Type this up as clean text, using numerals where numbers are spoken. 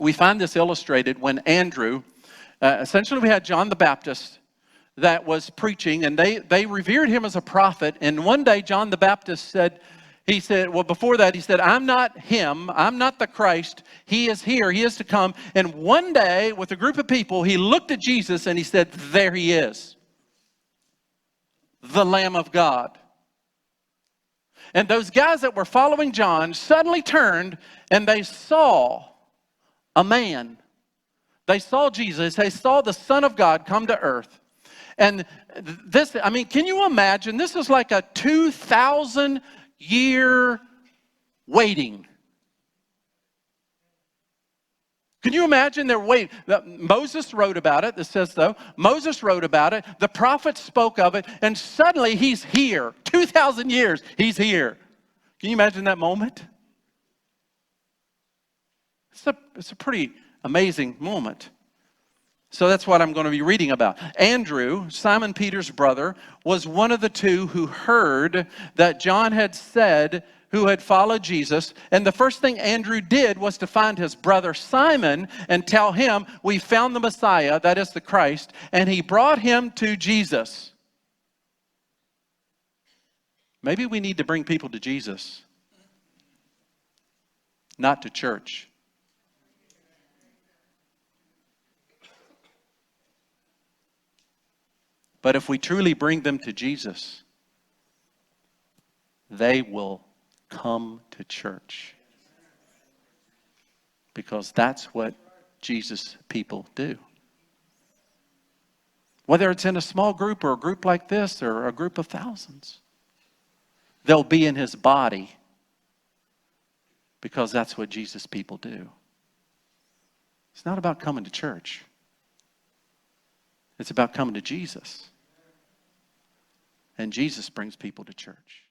we find this illustrated when Andrew, essentially we had John the Baptist that was preaching, and they revered him as a prophet. And one day John the Baptist said, before that he said, I'm not him, I'm not the Christ, he is here, he is to come. And one day with a group of people, he looked at Jesus and he said, there he is, the Lamb of God. And those guys that were following John suddenly turned and they saw a man. They saw Jesus, they saw the Son of God come to earth. And this, I mean, can you imagine? This is like a 2,000-year waiting. Can you imagine their wait? Moses wrote about it. This says so. Moses wrote about it. The prophets spoke of it. And suddenly he's here. 2,000 years, he's here. Can you imagine that moment? It's a pretty amazing moment. So that's what I'm going to be reading about. Andrew, Simon Peter's brother, was one of the two who heard that John had said, who had followed Jesus. And the first thing Andrew did was to find his brother Simon and tell him, we found the Messiah, that is the Christ, and he brought him to Jesus. Maybe we need to bring people to Jesus, not to church. But if we truly bring them to Jesus, they will come to church. Because that's what Jesus people do. Whether it's in a small group or a group like this or a group of thousands, they'll be in his body because that's what Jesus people do. It's not about coming to church. It's about coming to Jesus. And Jesus brings people to church.